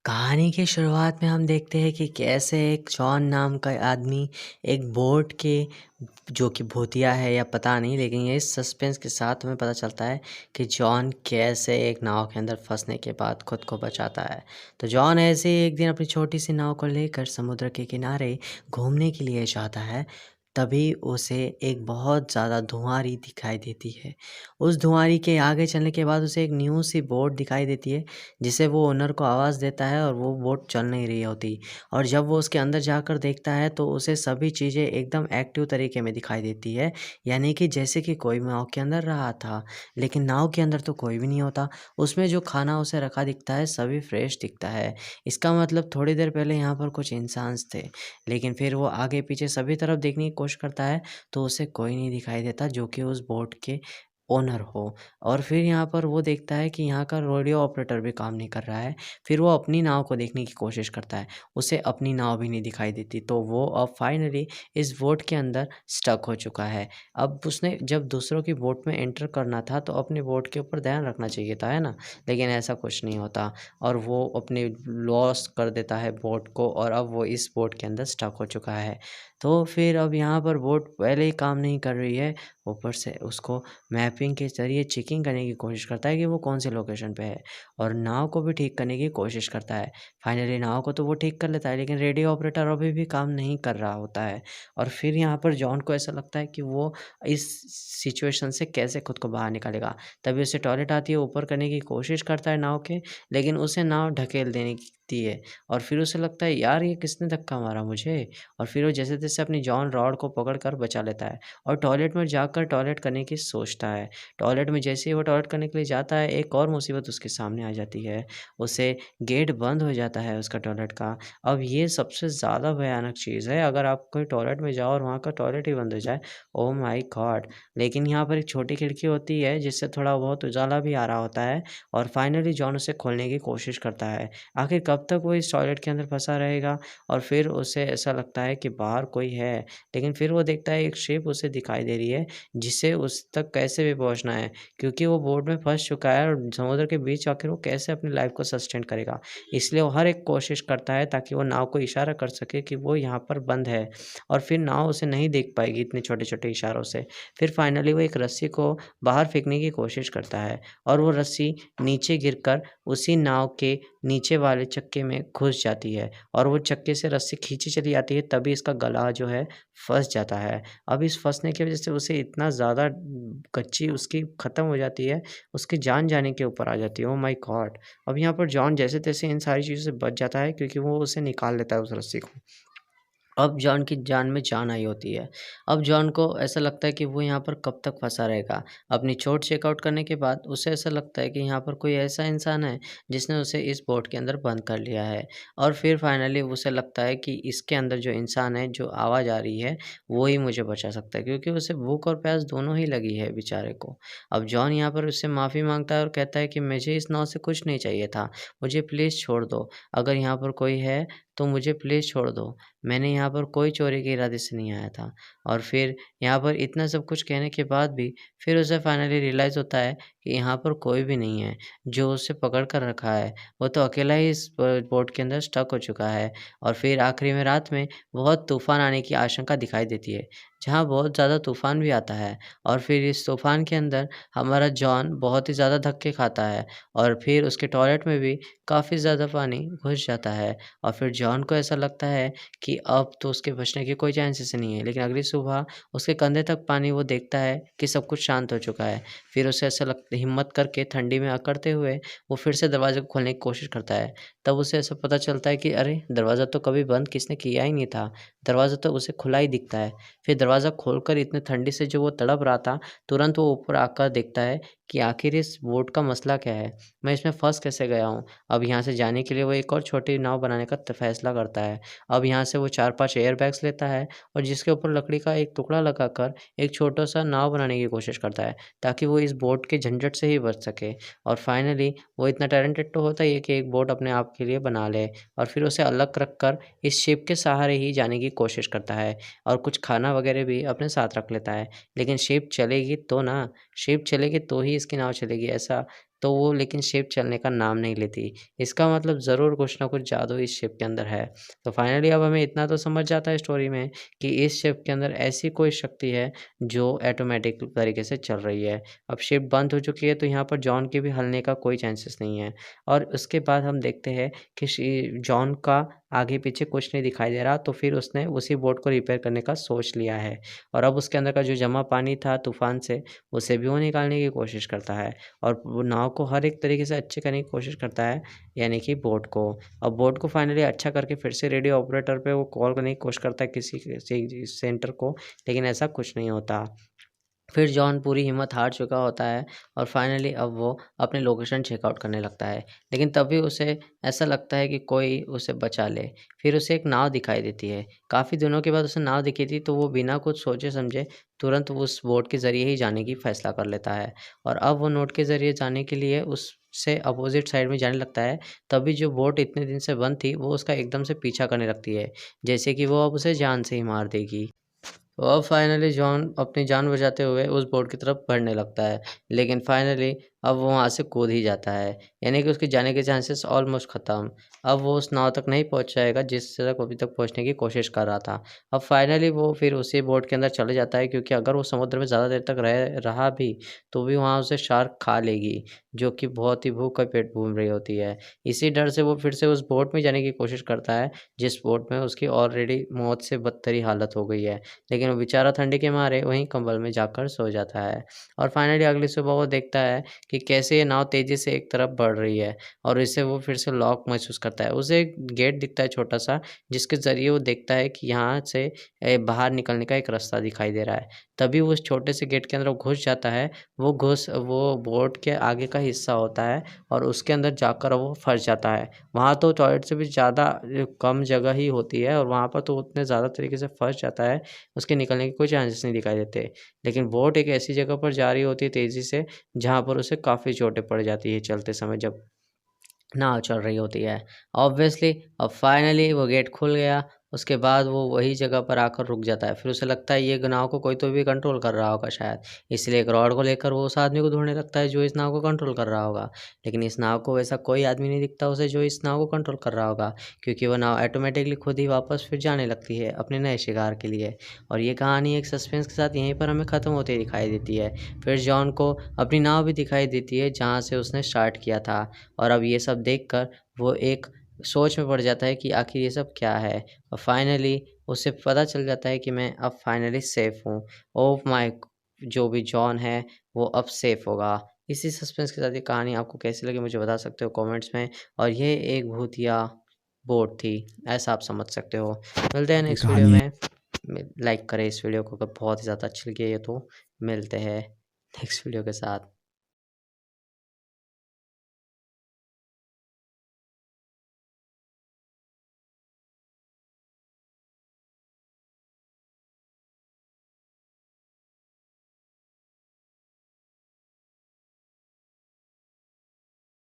कहानी की शुरुआत में हम देखते हैं कि कैसे एक जॉन नाम का आदमी एक बोट के जो कि भूतिया है या पता नहीं, लेकिन ये सस्पेंस के साथ हमें पता चलता है कि जॉन कैसे एक नाव के अंदर फंसने के बाद खुद को बचाता है। तो जॉन ऐसे ही एक दिन अपनी छोटी सी नाव को लेकर समुद्र के किनारे घूमने के लिए जाता है। तभी उसे एक बहुत ज़्यादा धुआंरी दिखाई देती है। उस धुआंरी के आगे चलने के बाद उसे एक न्यू सी बोट दिखाई देती है, जिसे वो ओनर को आवाज़ देता है और वो बोट चल नहीं रही होती। और जब वो उसके अंदर जाकर देखता है तो उसे सभी चीज़ें एकदम एक्टिव तरीके में दिखाई देती है, यानी कि जैसे कि कोई नाव के अंदर रहा था, लेकिन नाव के अंदर तो कोई भी नहीं होता। उसमें जो खाना उसे रखा दिखता है सभी फ्रेश दिखता है। इसका मतलब थोड़ी देर पहले यहाँ पर कुछ इंसान्स थे, लेकिन फिर वो आगे पीछे सभी तरफ देखने की कोशिश करता है तो उसे कोई नहीं दिखाई देता जो कि उस बोट के ओनर हो। और फिर यहाँ पर वो देखता है कि यहाँ का रेडियो ऑपरेटर भी काम नहीं कर रहा है। फिर वो अपनी नाव को देखने की कोशिश करता है, उसे अपनी नाव भी नहीं दिखाई देती। तो वो अब फाइनली इस बोट के अंदर स्टक हो चुका है। अब उसने जब दूसरों की बोट में एंटर करना था तो अपनी बोट के ऊपर ध्यान रखना चाहिए था, है ना? लेकिन ऐसा कुछ नहीं होता और वो अपनी लॉस कर देता है बोट को और अब वो इस बोट के अंदर स्टक हो चुका है। तो फिर अब यहाँ पर बोट पहले ही काम नहीं कर रही है, ऊपर से उसको मैपिंग के ज़रिए चेकिंग करने की कोशिश करता है कि वो कौन से लोकेशन पे है और नाव को भी ठीक करने की कोशिश करता है। फाइनली नाव को तो वो ठीक कर लेता है, लेकिन रेडियो ऑपरेटर अभी भी काम नहीं कर रहा होता है। और फिर यहाँ पर जॉन को ऐसा लगता है कि वो इस सिचुएशन से कैसे खुद को बाहर निकालेगा। तभी उसे टॉयलेट आती है, ऊपर करने की कोशिश करता है नाव के, लेकिन उसे नाव ढकेल देती है। और फिर उसे लगता है यार ये किसने धक्का मारा मुझे, और फिर वो जैसे-तैसे अपनी जॉन रॉड को पकड़ कर बचा लेता है और टॉयलेट में जाकर टॉयलेट करने की सोचता है। टॉयलेट में जैसे ही वो टॉयलेट करने के लिए जाता है, एक और मुसीबत उसके सामने आ जाती है। उसे गेट बंद हो जाता है उसका टॉयलेट का। अब ये सबसे ज़्यादा भयानक चीज़ है, अगर आप कोई टॉयलेट में जाओ और वहाँ का टॉयलेट ही बंद हो जाए, ओह माय गॉड! लेकिन यहाँ पर एक छोटी खिड़की होती है जिससे थोड़ा बहुत उजाला भी आ रहा होता है और फाइनली जॉन उसे खोलने की कोशिश करता है। आखिर कब तक वो इस टॉयलेट के अंदर फँसा रहेगा? और फिर उसे ऐसा लगता है कि बाहर कोई है, लेकिन फिर वो देखता है एक शिप उसे दिखाई दे रही है, जिसे उस तक कैसे भी पहुँचना है, क्योंकि वो बोट में फँस चुका है और समुद्र के बीच आखिर वो कैसे अपनी लाइफ़ को सस्टेन करेगा। इसलिए वो हर एक कोशिश करता है ताकि वो नाव को इशारा कर सके कि वो यहाँ पर बंद है और फिर नाव उसे नहीं देख पाएगी इतने छोटे-छोटे इशारों से। फिर फाइनली वो एक रस्सी को बाहर फेंकने की कोशिश करता है और वो रस्सी नीचे गिरकर उसी नाव के नीचे वाले चक्के में घुस जाती है और वो चक्के से रस्सी खींची चली जाती है, तभी इसका गला जो है फँस जाता है। अब इस फँसने की वज़ह से उसे इतना ज़्यादा कच्ची उसकी ख़त्म हो जाती है, उसकी जान जाने के ऊपर आ जाती है। Oh my God! अब यहाँ पर जॉन जैसे-तैसे इन सारी चीज़ों से बच जाता है क्योंकि वो उसे निकाल लेता है उस रस्सी को। अब जॉन की जान में जान आई होती है। अब जॉन को ऐसा लगता है कि वो यहाँ पर कब तक फँसा रहेगा। अपनी चोट चेकआउट करने के बाद उसे ऐसा लगता है कि यहाँ पर कोई ऐसा इंसान है जिसने उसे इस बोट के अंदर बंद कर लिया है। और फिर फाइनली उसे लगता है कि इसके अंदर जो इंसान है, जो आवाज़ आ रही है, वो ही मुझे बचा सकता है, क्योंकि उसे भूख और प्यास दोनों ही लगी है बेचारे को। अब जॉन यहाँ पर उससे माफ़ी माँगता है और कहता है कि मुझे इस नाव से कुछ नहीं चाहिए था, मुझे प्लीज़ छोड़ दो। अगर यहाँ पर कोई है तो मुझे प्लीज़ छोड़ दो। मैंने यहाँ पर कोई चोरी के इरादे से नहीं आया था। और फिर यहाँ पर इतना सब कुछ कहने के बाद भी फिर उसे फाइनली रियलाइज़ होता है कि यहाँ पर कोई भी नहीं है, जो उसे पकड़ कर रखा है। वो तो अकेला ही इस बोट के अंदर स्टक हो चुका है। और फिर आखिरी में रात में बहुत तूफ़ान आने की आशंका दिखाई देती है, जहाँ बहुत ज़्यादा तूफ़ान भी आता है। और फिर इस तूफ़ान के अंदर हमारा जॉन बहुत ही ज़्यादा धक्के खाता है और फिर उसके टॉयलेट में भी काफ़ी ज़्यादा पानी घुस जाता है। और फिर जॉन को ऐसा लगता है कि अब तो उसके बचने के कोई चांसेस नहीं है, लेकिन अगली सुबह उसके कंधे तक पानी वो देखता है कि सब कुछ शांत हो चुका है। फिर उसे ऐसा हिम्मत करके ठंडी में अकड़ते हुए वो फिर से दरवाज़े को खोलने की कोशिश करता है। तब उसे ऐसा पता चलता है कि अरे! दरवाज़ा तो कभी बंद किसने किया ही नहीं था, दरवाज़ा तो उसे खुला ही दिखता है। फिर दरवाज़ा खोलकर इतनी ठंडी से जो वो तड़प रहा था, तुरंत वो ऊपर आकर देखता है कि आखिर इस बोट का मसला क्या है? मैं इसमें फँस कैसे गया हूँ? अब यहाँ से जाने के लिए वो एक और छोटी नाव बनाने का फैसला करता है। अब यहाँ से वो 4-5 एयर बैग्स लेता है और जिसके ऊपर लकड़ी का एक टुकड़ा लगाकर एक छोटा-सा नाव बनाने की कोशिश करता है, ताकि वो इस बोट के झंझट से ही बच सके। और फाइनली वो इतना टैलेंटेड तो होता ही है कि एक बोट अपने आप के लिए बना ले और फिर उसे अलग रख कर इस शिप के सहारे ही जाने की कोशिश करता है और कुछ खाना वगैरह भी अपने साथ रख लेता है। लेकिन शिप चलेगी तो ना, शिप चलेगी तो ही इसकी नाव चलेगी, ऐसा तो वो लेकिन शिप चलने का नाम नहीं लेती। इसका मतलब ज़रूर कुछ ना कुछ जादू इस शिप के अंदर है। तो फाइनली अब हमें इतना तो समझ जाता है स्टोरी में कि इस शिप के अंदर ऐसी कोई शक्ति है जो ऑटोमेटिक तरीके से चल रही है। अब शिप बंद हो चुकी है तो यहाँ पर जॉन के भी हिलने का कोई चांसेस नहीं है। और उसके बाद हम देखते हैं कि जॉन का आगे पीछे कुछ नहीं दिखाई दे रहा, तो फिर उसने उसी बोट को रिपेयर करने का सोच लिया है। और अब उसके अंदर का जो जमा पानी था तूफान से, उसे भी वो निकालने की कोशिश करता है और वो नाव को हर एक तरीके से अच्छे करने की कोशिश करता है, यानी कि बोट को। अब बोट को फाइनली अच्छा करके फिर से रेडियो ऑपरेटर पे वो कॉल करने की कोशिश करता है किसी सेंटर को, लेकिन ऐसा कुछ नहीं होता। फिर जॉन पूरी हिम्मत हार चुका होता है और फाइनली अब वो अपने लोकेशन चेकआउट करने लगता है, लेकिन तभी उसे ऐसा लगता है कि कोई उसे बचा ले। फिर उसे एक नाव दिखाई देती है। काफ़ी दिनों के बाद उसे नाव दिखी थी, तो वो बिना कुछ सोचे समझे तुरंत उस बोट के ज़रिए ही जाने की फ़ैसला कर लेता है और अब वो नोट के ज़रिए जाने के लिए उससे अपोज़िट साइड में जाने लगता है। तभी जो बोट इतने दिन से बंद थी, वो उसका एकदम से पीछा करने लगती है, जैसे कि वो अब उसे जान से ही मार देगी। तो अब फाइनली जॉन अपनी जान बचाते हुए उस बोट की तरफ बढ़ने लगता है, लेकिन फाइनली अब वो वहाँ से कूद ही जाता है, यानी कि उसके जाने के चांसेस ऑलमोस्ट ख़त्म। अब वो उस नाव तक नहीं पहुँच जाएगा जिस तक अभी तक पहुँचने की कोशिश कर रहा था। अब फाइनली वो फिर उसी बोट के अंदर चले जाता है, क्योंकि अगर वो समुद्र में ज़्यादा देर तक रहा भी तो भी वहाँ उसे शार्क खा लेगी, जो कि बहुत ही भूख का पेट घूम रही होती है। इसी डर से वो फिर से उस बोट में जाने की कोशिश करता है, जिस बोट में उसकी ऑलरेडी मौत से बदतर ही हालत हो गई है। लेकिन वो बेचारा ठंडी के मारे वहीं कंबल में जाकर सो जाता है और फाइनली अगली सुबह वो देखता है कि कैसे ये नाव तेज़ी से एक तरफ बढ़ रही है और इससे वो फिर से लॉक महसूस करता है। उसे एक गेट दिखता है छोटा-सा, जिसके ज़रिए वो देखता है कि यहाँ से बाहर निकलने का एक रास्ता दिखाई दे रहा है। तभी वो उस छोटे से गेट के अंदर वो घुस जाता है। वो बोट के आगे का हिस्सा होता है और उसके अंदर जाकर वो फँस जाता है। वहाँ तो टॉयलेट से भी ज़्यादा कम जगह ही होती है और वहाँ पर तो उतने ज़्यादा तरीके से फँस जाता है, उसके निकलने के कोई चांसेस नहीं दिखाई देते। लेकिन बोट एक ऐसी जगह पर जा रही होती है तेज़ी से, जहाँ पर उसे काफ़ी चोटें पड़ जाती है चलते समय, जब नाव चल रही होती है। ऑब्वियसली अब फाइनली वो गेट खुल गया, उसके बाद वो वही जगह पर आकर रुक जाता है। फिर उसे लगता है ये नाव को कोई तो भी कंट्रोल कर रहा होगा शायद, इसलिए एक रॉड को लेकर वो उस आदमी को ढूँढने लगता है जो इस नाव को कंट्रोल कर रहा होगा। लेकिन इस नाव को वैसा कोई आदमी नहीं दिखता उसे जो इस नाव को कंट्रोल कर रहा होगा, क्योंकि वो नाव ऑटोमेटिकली खुद ही वापस फिर जाने लगती है अपने नए शिकार के लिए। और ये कहानी एक सस्पेंस के साथ यहीं पर हमें ख़त्म होती दिखाई देती है। फिर जॉन को अपनी नाव भी दिखाई देती है जहाँ से उसने स्टार्ट किया था और अब ये सब देखकर वो एक सोच में पड़ जाता है कि आखिर ये सब क्या है। और फाइनली उसे पता चल जाता है कि मैं अब फाइनली सेफ़ हूँ। Oh my! जो भी जॉन है वो अब सेफ़ होगा। इसी सस्पेंस के साथ ये कहानी आपको कैसी लगी मुझे बता सकते हो कमेंट्स में। और ये एक भूतिया बोट थी, ऐसा आप समझ सकते हो। मिलते हैं ये नेक्स्ट वीडियो कहानी में। लाइक करें इस वीडियो को अगर बहुत ही ज़्यादा अच्छी लगी है ये तो। मिलते हैं नेक्स्ट वीडियो के साथ।